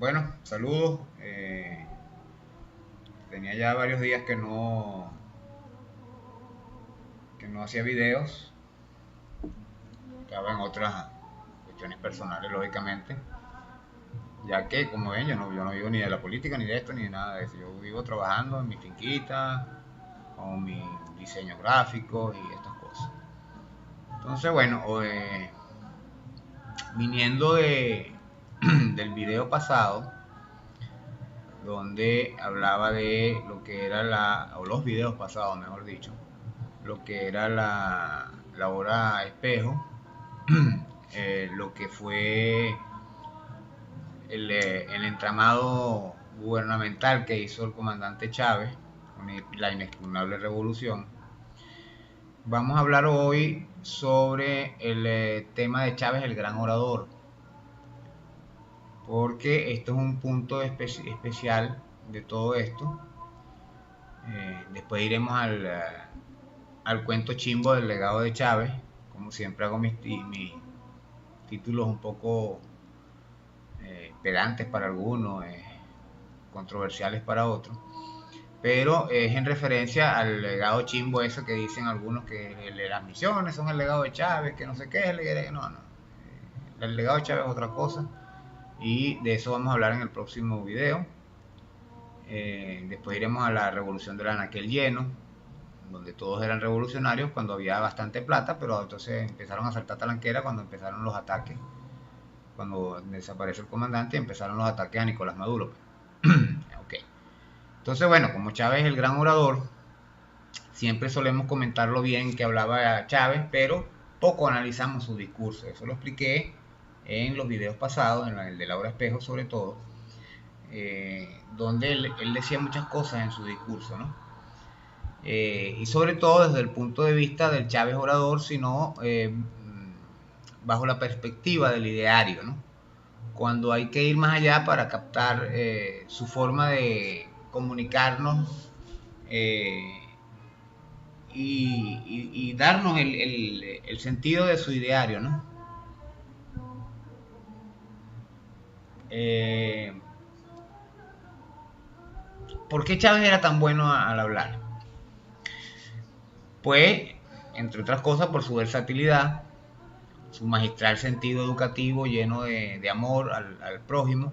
Bueno, saludos. Tenía ya varios días que no hacía videos. Estaba en otras cuestiones personales, lógicamente. Ya que, como ven, yo no vivo ni de la política, ni de esto, ni de nada de eso. Yo vivo trabajando en mi finquita, con mi diseño gráfico y estas cosas. Entonces, bueno, viniendo del video pasado, donde hablaba de lo que era o los videos pasados, mejor dicho, lo que era la hora espejo, lo que fue el entramado gubernamental que hizo el comandante Chávez con la inexpugnable revolución. Vamos a hablar hoy sobre el tema de Chávez, el gran orador, porque esto es un punto especial de todo esto. Después iremos al cuento chimbo del legado de Chávez. Como siempre hago mis títulos un poco pedantes para algunos, controversiales para otros, pero es en referencia al legado chimbo eso que dicen algunos que las misiones son el legado de Chávez, que no sé qué es no, el legado de Chávez es otra cosa y de eso vamos a hablar en el próximo video. Después iremos a la revolución del anaquel lleno, donde todos eran revolucionarios cuando había bastante plata, pero entonces empezaron a saltar talanquera cuando empezaron los ataques, cuando desapareció el comandante, empezaron los ataques a Nicolás Maduro. Ok. Entonces, bueno, como Chávez es el gran orador, siempre solemos comentar lo bien que hablaba Chávez, pero poco analizamos su discurso. Eso lo expliqué en los videos pasados, en el de Laura Espejo sobre todo, donde él decía muchas cosas en su discurso, ¿no? Y sobre todo desde el punto de vista del Chávez orador, sino bajo la perspectiva del ideario, ¿no? Cuando hay que ir más allá para captar su forma de comunicarnos y darnos el sentido de su ideario, ¿no? Eh, ¿Por qué Chávez era tan bueno al hablar? Pues, entre otras cosas, por su versatilidad, su magistral sentido educativo lleno de amor al prójimo.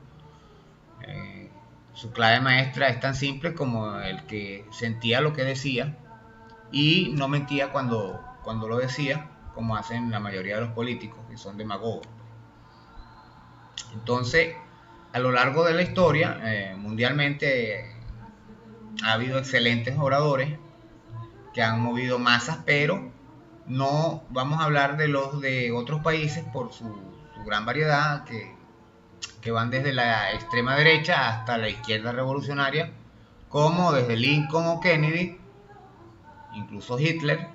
Eh, Su clave maestra es tan simple como el que sentía lo que decía y no mentía cuando lo decía, como hacen la mayoría de los políticos que son demagogos. Entonces, a lo largo de la historia, mundialmente ha habido excelentes oradores que han movido masas, pero no vamos a hablar de los de otros países por su gran variedad, que van desde la extrema derecha hasta la izquierda revolucionaria, como desde Lincoln o Kennedy, incluso Hitler,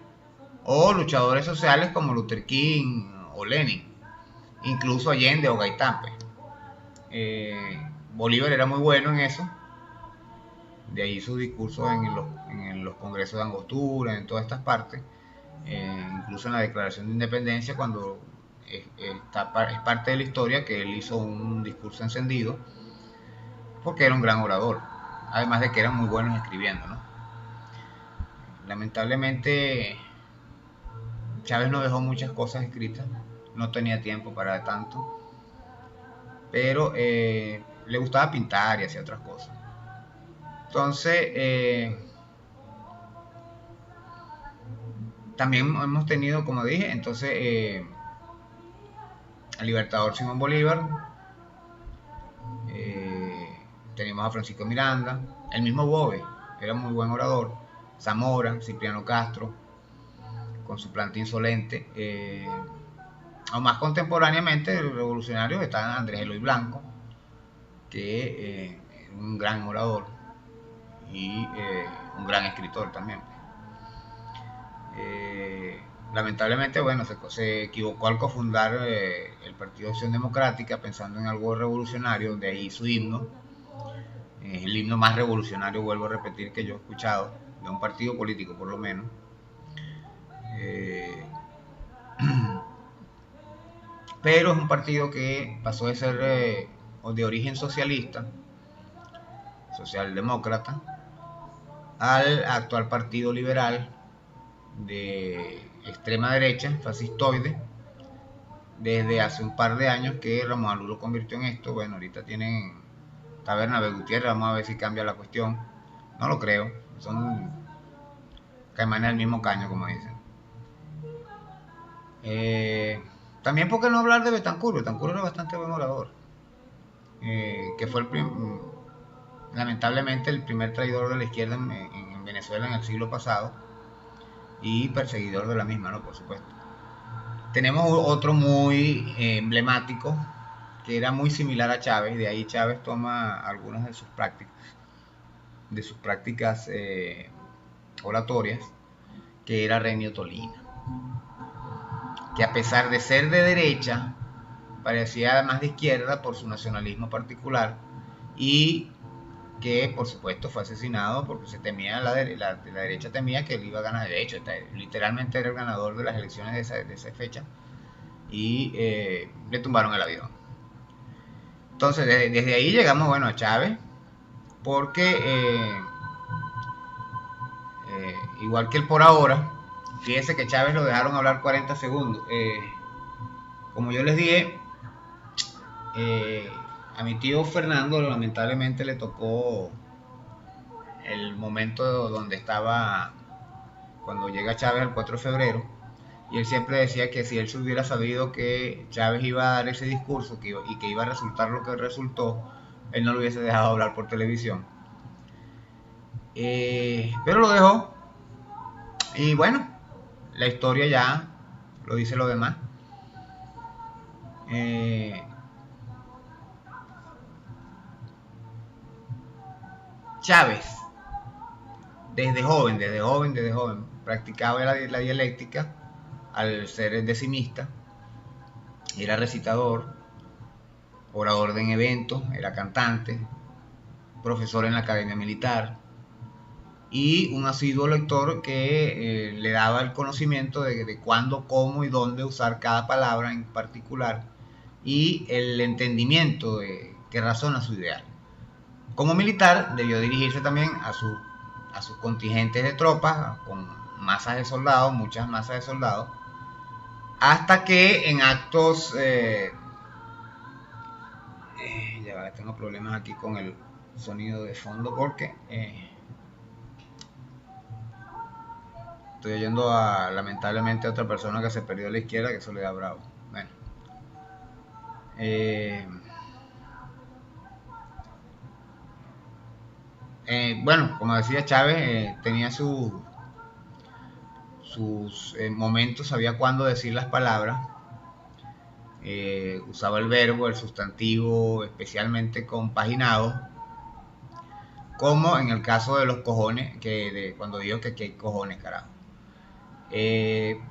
o luchadores sociales como Luther King o Lenin, incluso Allende o Gaitán. Pues. Bolívar era muy bueno en eso, de ahí sus discursos en los congresos de Angostura, en todas estas partes, incluso en la Declaración de Independencia, cuando es parte de la historia que él hizo un discurso encendido, porque era un gran orador, además de que eran muy buenos escribiendo, ¿no? Lamentablemente, Chávez no dejó muchas cosas escritas, no tenía tiempo para tanto, pero le gustaba pintar y hacía otras cosas. Entonces, también hemos tenido, como dije, entonces al libertador Simón Bolívar, tenemos a Francisco Miranda, el mismo Bobe, era muy buen orador, Zamora, Cipriano Castro, con su planta insolente. O más contemporáneamente, revolucionarios están Andrés Eloy Blanco, que es un gran orador y un gran escritor también. Lamentablemente, bueno, se equivocó al cofundar el Partido de Acción Democrática pensando en algo revolucionario, de ahí su himno. Es el himno más revolucionario, vuelvo a repetir, que yo he escuchado, de un partido político por lo menos. Eh, pero es un partido que pasó de ser de origen socialista, socialdemócrata, al actual Partido Liberal de extrema derecha, fascistoide, desde hace un par de años que Ramón lo convirtió en esto. Bueno, ahorita tienen Taberna de Gutiérrez, vamos a ver si cambia la cuestión. No lo creo, son caimanes del mismo caño, como dicen. También, ¿por qué no hablar de Betancur? Betancur era bastante buen orador, que fue lamentablemente el primer traidor de la izquierda en Venezuela en el siglo pasado y perseguidor de la misma, ¿no? Por supuesto. Tenemos otro muy emblemático que era muy similar a Chávez, de ahí Chávez toma algunas de sus prácticas oratorias, que era Renio Tolina, que a pesar de ser de derecha, parecía más de izquierda por su nacionalismo particular y que por supuesto fue asesinado porque se temía, la derecha temía que él iba a ganar. De hecho, literalmente era el ganador de las elecciones de esa fecha y le tumbaron el avión. Entonces desde ahí llegamos, bueno, a Chávez, porque igual que el por ahora, fíjense que Chávez lo dejaron hablar 40 segundos. Como yo les dije, a mi tío Fernando lamentablemente le tocó el momento donde estaba cuando llega Chávez el 4 de febrero, y él siempre decía que si él se hubiera sabido que Chávez iba a dar ese discurso y que iba a resultar lo que resultó, él no lo hubiese dejado hablar por televisión. Pero lo dejó, y bueno, la historia ya lo dice lo demás. Chávez, desde joven, practicaba la dialéctica al ser decimista, era recitador, orador en eventos, era cantante, profesor en la Academia Militar y un asiduo lector que le daba el conocimiento de cuándo, cómo y dónde usar cada palabra en particular y el entendimiento de que razona su ideal. Como militar debió dirigirse también a sus contingentes de tropas con masas de soldados, muchas masas de soldados, hasta que en actos ya tengo problemas aquí con el sonido de fondo porque estoy oyendo lamentablemente a otra persona que se perdió a la izquierda, que eso le da bravo. Bueno, como decía Chávez, tenía sus momentos, sabía cuándo decir las palabras, usaba el verbo, el sustantivo especialmente compaginado, como en el caso de los cojones, cuando digo que aquí hay cojones, carajo.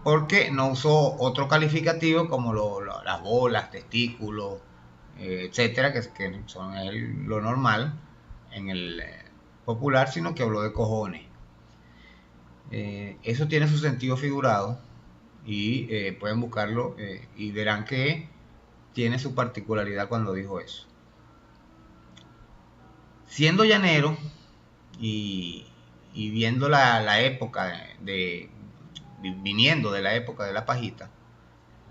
Porque no usó otro calificativo como las bolas, testículos, etcétera, que son lo normal en el popular, sino que habló de cojones. Eso tiene su sentido figurado y pueden buscarlo y verán que tiene su particularidad cuando dijo eso. Siendo llanero y viendo la época viniendo de la época de la pajita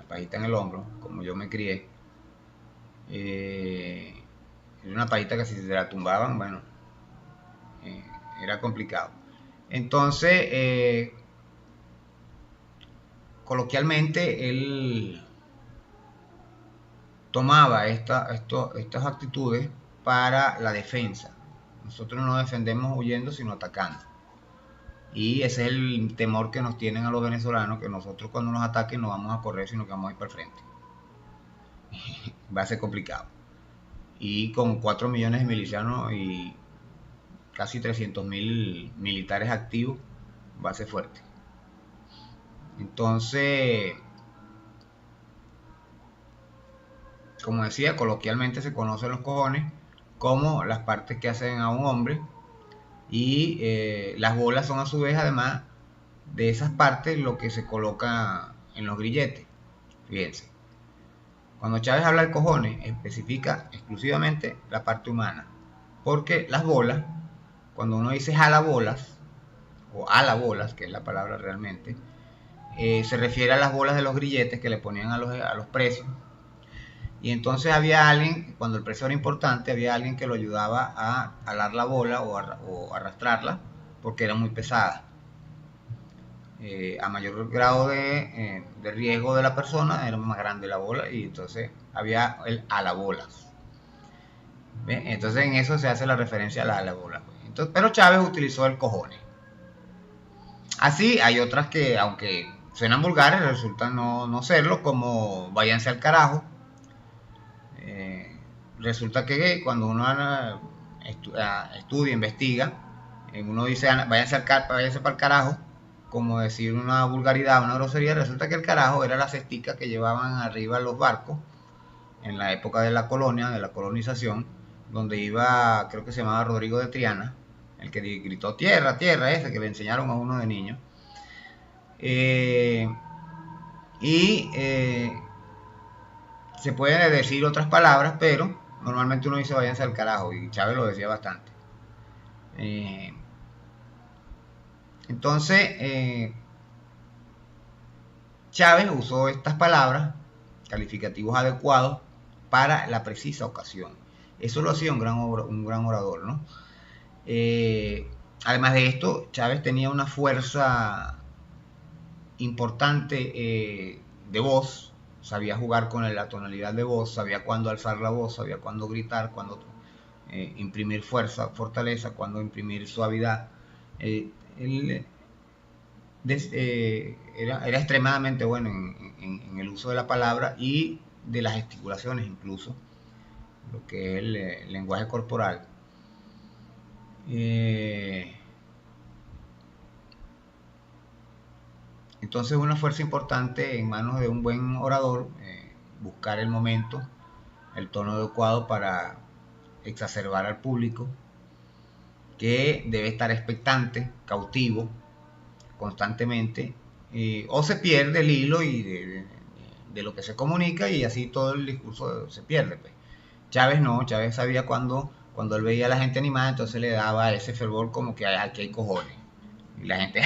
en el hombro, como yo me crié, era una pajita que si se la tumbaban, bueno, era complicado. Entonces, coloquialmente, él tomaba estas actitudes para la defensa. Nosotros no defendemos huyendo, sino atacando. Y ese es el temor que nos tienen a los venezolanos, que nosotros cuando nos ataquen no vamos a correr, sino que vamos a ir para el frente. Va a ser complicado. Y con 4 millones de milicianos y casi 300.000 militares activos, va a ser fuerte. Entonces, como decía, coloquialmente se conocen los cojones como las partes que hacen a un hombre, y las bolas son a su vez, además de esas partes, lo que se coloca en los grilletes. Fíjense, Cuando Chávez habla de cojones, especifica exclusivamente la parte humana. Porque las bolas, cuando uno dice jala bolas, o ala bolas, que es la palabra realmente, se refiere a las bolas de los grilletes que le ponían a los presos. Y entonces había alguien, cuando el preso era importante, había alguien que lo ayudaba a alar la bola o arrastrarla, porque era muy pesada. A mayor grado de riesgo de la persona, era más grande la bola, y entonces había el alabolas. ¿Ven? Entonces en eso se hace la referencia a la alabola. Entonces, pero Chávez utilizó el cojones. Así hay otras que, aunque suenan vulgares, resultan no serlo, como váyanse al carajo. Resulta que cuando uno estudia, investiga, uno dice váyanse para el carajo, como decir una vulgaridad, una grosería. Resulta que el carajo era la cestica que llevaban arriba los barcos en la época de la colonia, de la colonización, donde iba, creo que se llamaba Rodrigo de Triana, el que gritó tierra, tierra, ese que le enseñaron a uno de niño. Se puede decir otras palabras, pero normalmente uno dice váyanse al carajo, y Chávez lo decía bastante. Entonces, Chávez usó estas palabras, calificativos adecuados, para la precisa ocasión. Eso lo hacía un gran orador, ¿no? Además de esto, Chávez tenía una fuerza importante de voz, sabía jugar con la tonalidad de voz, sabía cuándo alzar la voz, sabía cuándo gritar, cuándo imprimir fuerza, fortaleza, cuándo imprimir suavidad. Él era extremadamente bueno en el uso de la palabra y de las gesticulaciones, incluso lo que es el lenguaje corporal. Entonces, una fuerza importante en manos de un buen orador, buscar el momento, el tono adecuado para exacerbar al público, que debe estar expectante, cautivo, constantemente, o se pierde el hilo y de lo que se comunica, y así todo el discurso se pierde. Pues. Chávez no, Chávez sabía cuando él veía a la gente animada, entonces le daba ese fervor como que aquí hay cojones, y la gente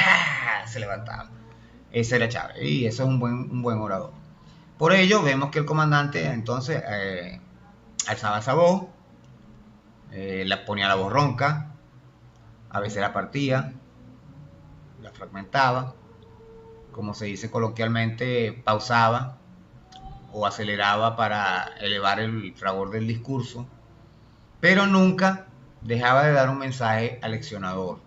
se levantaba. Ese era Chávez, y eso es un buen orador. Por ello vemos que el comandante entonces alzaba esa voz, la ponía la voz ronca, a veces la partía, la fragmentaba, como se dice coloquialmente, pausaba o aceleraba para elevar el fragor del discurso, pero nunca dejaba de dar un mensaje aleccionador,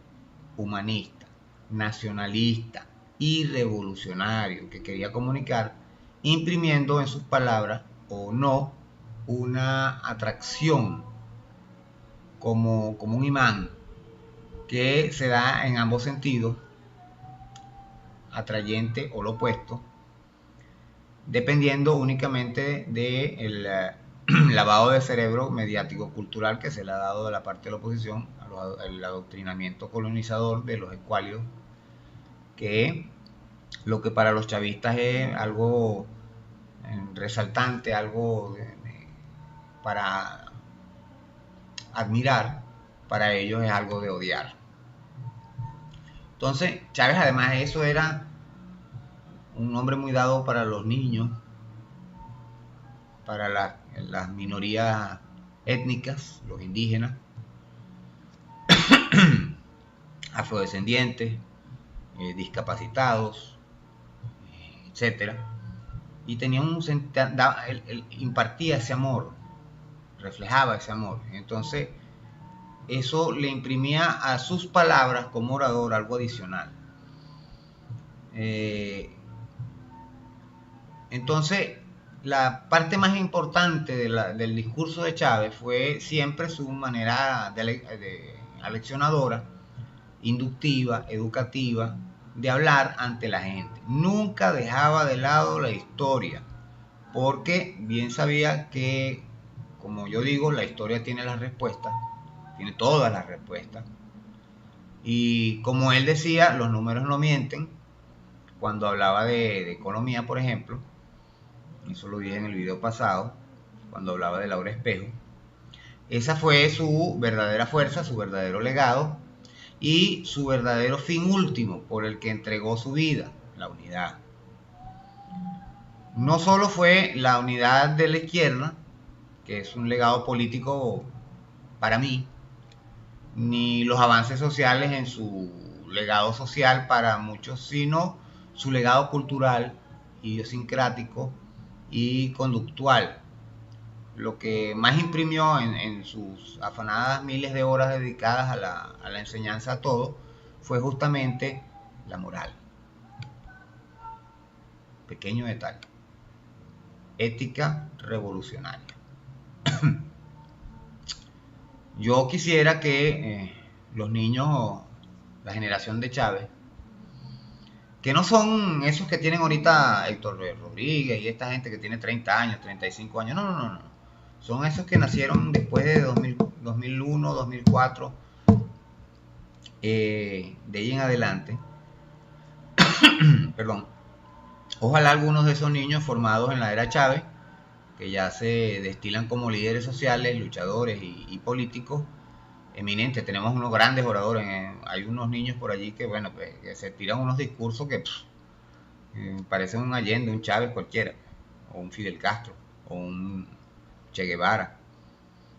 humanista, nacionalista y revolucionario que quería comunicar, imprimiendo en sus palabras o no una atracción como un imán que se da en ambos sentidos, atrayente o lo opuesto, dependiendo únicamente del lavado de cerebro mediático cultural que se le ha dado de la parte de la oposición al adoctrinamiento colonizador de los escuálidos, que lo que para los chavistas es algo resaltante, algo para admirar, para ellos es algo de odiar. Entonces, Chávez, además de eso, era un hombre muy dado para los niños, para las minorías étnicas, los indígenas, afrodescendientes, discapacitados, etcétera. Y tenía él impartía ese amor, reflejaba ese amor. Entonces, eso le imprimía a sus palabras como orador algo adicional. Entonces, la parte más importante del discurso de Chávez fue siempre su manera de aleccionadora, inductiva, educativa, de hablar ante la gente. Nunca dejaba de lado la historia, porque bien sabía que, como yo digo, la historia tiene las respuestas, tiene todas las respuestas. Y como él decía, los números no mienten. Cuando hablaba de economía, por ejemplo, Eso lo dije en el video pasado, cuando hablaba de Laura Espejo. Esa fue su verdadera fuerza, su verdadero legado y su verdadero fin último por el que entregó su vida, la unidad. No solo fue la unidad de la izquierda, que es un legado político para mí, ni los avances sociales en su legado social para muchos, sino su legado cultural, idiosincrático y conductual. Lo que más imprimió en sus afanadas miles de horas dedicadas a la enseñanza a todo fue justamente la moral. Pequeño detalle. Ética revolucionaria. Yo quisiera que los niños, la generación de Chávez, que no son esos que tienen ahorita Héctor Rodríguez y esta gente que tiene 30 años, 35 años, no. Son esos que nacieron después de 2001, 2004, de ahí en adelante. Perdón. Ojalá algunos de esos niños formados en la era Chávez, que ya se destilan como líderes sociales, luchadores y políticos eminentes. Tenemos unos grandes oradores. Hay unos niños por allí que, bueno, pues, que se tiran unos discursos que parecen un Allende, un Chávez cualquiera, o un Fidel Castro, o un Che Guevara,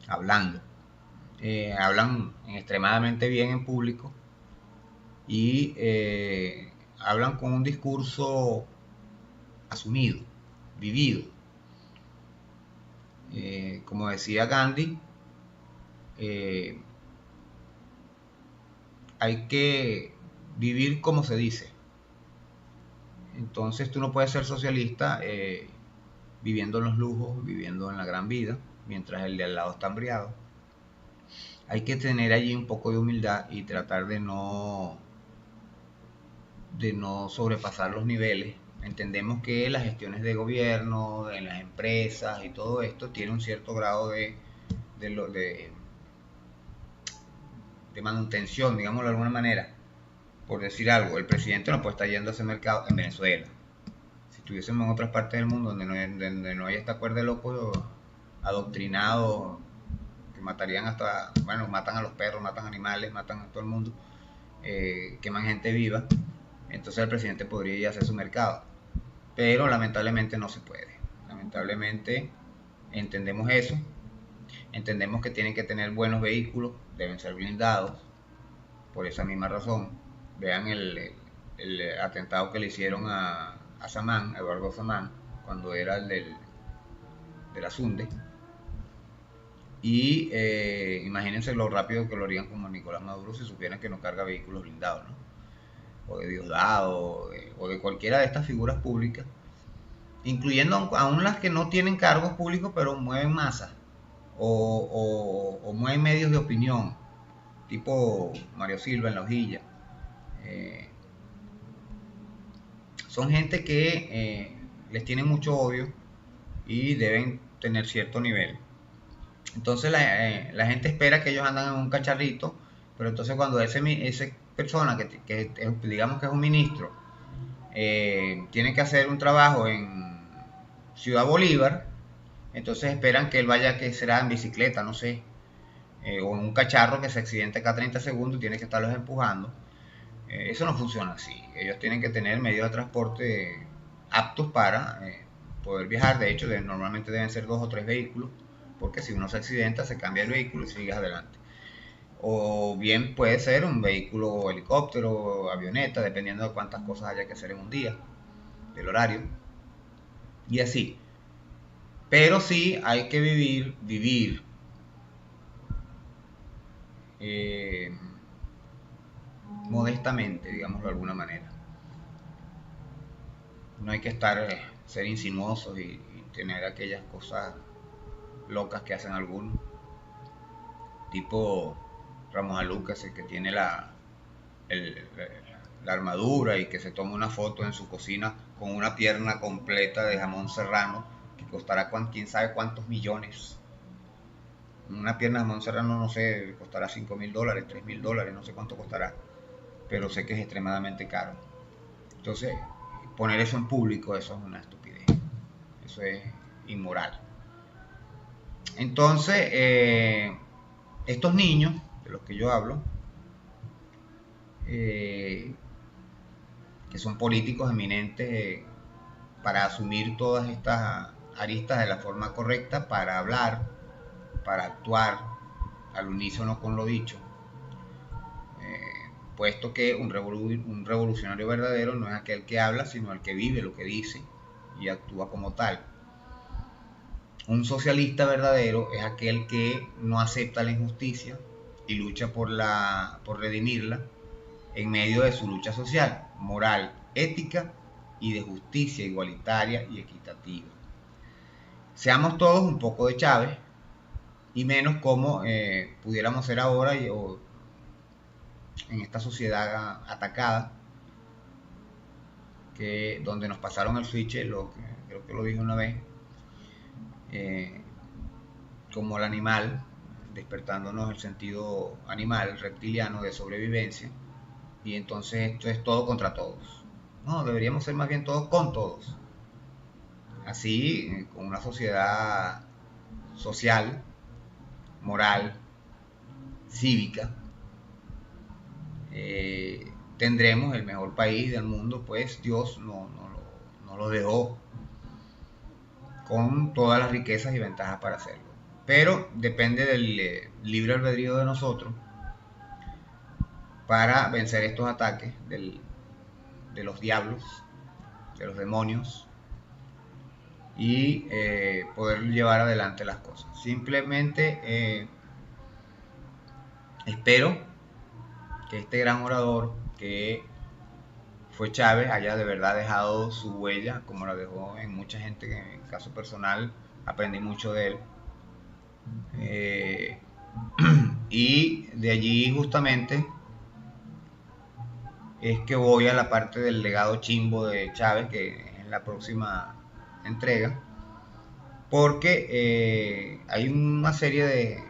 hablando. Hablan extremadamente bien en público y hablan con un discurso asumido, vivido. Como decía Gandhi, hay que vivir como se dice. Entonces tú no puedes ser socialista viviendo en los lujos, viviendo en la gran vida, mientras el de al lado está hambriado. Hay que tener allí un poco de humildad y tratar de no sobrepasar los niveles. Entendemos que las gestiones de gobierno, en las empresas y todo esto tiene un cierto grado de manutención, digámoslo de alguna manera. Por decir algo, el presidente no puede estar yendo a ese mercado en Venezuela. Si estuviésemos en otras partes del mundo donde no hay esta cuerda de locos adoctrinados que matarían hasta, bueno, matan a los perros, matan animales, matan a todo el mundo, queman gente viva, entonces el presidente podría ir a hacer su mercado. Pero lamentablemente no se puede. Lamentablemente entendemos eso. Entendemos que tienen que tener buenos vehículos, deben ser blindados, por esa misma razón. Vean el atentado que le hicieron a Samán, a Eduardo Samán, cuando era el de la Sunde. Y imagínense lo rápido que lo harían como Nicolás Maduro si supieran que no carga vehículos blindados, ¿no? O de Diosdado, o de cualquiera de estas figuras públicas, incluyendo aún las que no tienen cargos públicos pero mueven masas o mueven medios de opinión, tipo Mario Silva en La Hojilla. Son gente que les tiene mucho odio y deben tener cierto nivel. Entonces la gente espera que ellos andan en un cacharrito, pero entonces cuando esa persona que digamos que es un ministro tiene que hacer un trabajo en Ciudad Bolívar, entonces esperan que él vaya, que será en bicicleta, no sé, o en un cacharro que se accidente cada 30 segundos y tiene que estarlos empujando. Eso no funciona así. Ellos tienen que tener medios de transporte aptos para poder viajar. De hecho, normalmente deben ser 2 o 3 vehículos, porque si uno se accidenta, se cambia el vehículo y sigue adelante. O bien puede ser un vehículo, helicóptero, avioneta, dependiendo de cuántas cosas haya que hacer en un día, del horario, y así. Pero sí hay que vivir modestamente, digámoslo de alguna manera. No hay que ser insinuosos y tener aquellas cosas locas que hacen algunos, tipo Ramos Aluca, que tiene la armadura y que se toma una foto en su cocina con una pierna completa de jamón serrano que costará quién sabe cuántos millones. Una pierna de jamón serrano, no sé, costará $5.000, $3.000, no sé cuánto costará, pero sé que es extremadamente caro. Entonces, poner eso en público, eso es una estupidez. eso es inmoral. Entonces, estos niños de los que yo hablo, que son políticos eminentes para asumir todas estas aristas de la forma correcta, para hablar, para actuar al unísono con lo dicho, puesto que un revolucionario verdadero no es aquel que habla, sino el que vive lo que dice y actúa como tal. Un socialista verdadero es aquel que no acepta la injusticia y lucha por redimirla en medio de su lucha social, moral, ética y de justicia igualitaria y equitativa. Seamos todos un poco de Chávez y menos como pudiéramos ser ahora en esta sociedad atacada, donde nos pasaron el switch, creo que lo dije una vez, como el animal, despertándonos el sentido animal, reptiliano de sobrevivencia, y entonces esto es todo contra todos. No, deberíamos ser más bien todos con todos. Así, con una sociedad social, moral, cívica, tendremos el mejor país del mundo, pues Dios no lo dejó con todas las riquezas y ventajas para hacerlo. Pero depende del libre albedrío de nosotros para vencer estos ataques de los diablos, de los demonios, y poder llevar adelante las cosas. Simplemente espero que este gran orador que fue Chávez haya de verdad dejado su huella, como la dejó en mucha gente, que en el caso personal aprendí mucho de él. Y de allí justamente es que voy a la parte del legado chimbo de Chávez, que es la próxima entrega, porque hay una serie de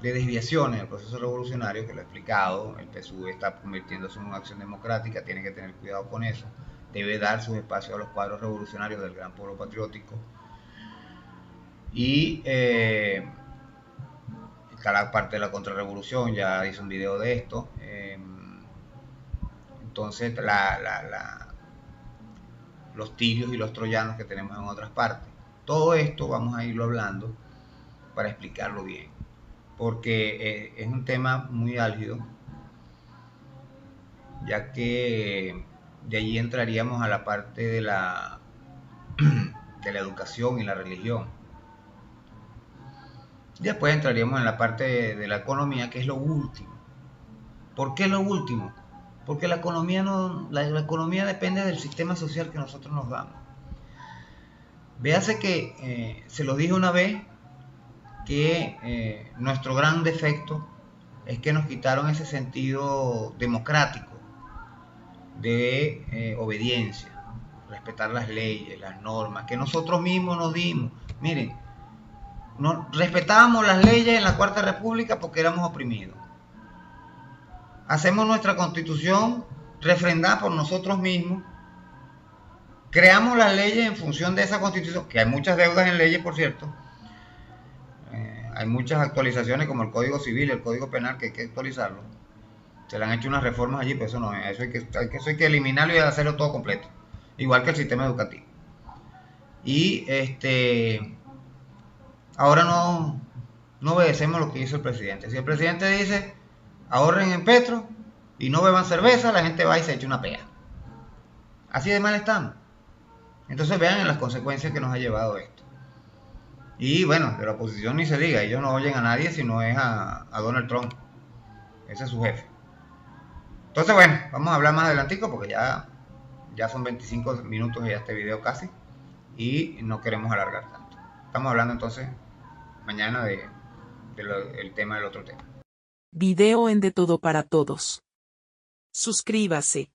desviaciones del proceso revolucionario que lo he explicado. El PSUV está convirtiéndose en una acción democrática, tiene que tener cuidado con eso, debe dar sus espacios a los cuadros revolucionarios del gran pueblo patriótico, y está la parte de la contrarrevolución, ya hice un video de esto. Entonces los tirios y los troyanos que tenemos en otras partes, todo esto vamos a irlo hablando para explicarlo bien, porque es un tema muy álgido, ya que de allí entraríamos a la parte de la educación y la religión. Después entraríamos en la parte de la economía, que es lo último. ¿Por qué lo último? Porque la economía economía depende del sistema social que nosotros nos damos. Véase que se lo dije una vez, que nuestro gran defecto es que nos quitaron ese sentido democrático de obediencia, respetar las leyes, las normas, que nosotros mismos nos dimos. Miren, respetábamos las leyes en la Cuarta República porque éramos oprimidos. Hacemos nuestra constitución refrendada por nosotros mismos, creamos las leyes en función de esa constitución, que hay muchas deudas en leyes, por cierto. Hay muchas actualizaciones como el Código Civil, el Código Penal, que hay que actualizarlo. Se le han hecho unas reformas allí, pero eso no es, eso hay que eliminarlo y hacerlo todo completo, igual que el sistema educativo. Y ahora no obedecemos lo que dice el presidente. Si el presidente dice ahorren en petro y no beban cerveza, la gente va y se echa una pea. Así de mal estamos. Entonces vean en las consecuencias que nos ha llevado esto. Y bueno, de la oposición ni se diga, ellos no oyen a nadie, sino es a Donald Trump. Ese es su jefe. Entonces bueno, vamos a hablar más adelantico porque ya son 25 minutos ya este video casi, y no queremos alargar tanto. Estamos hablando entonces mañana del tema del otro tema. Video en De Todo para Todos. Suscríbase.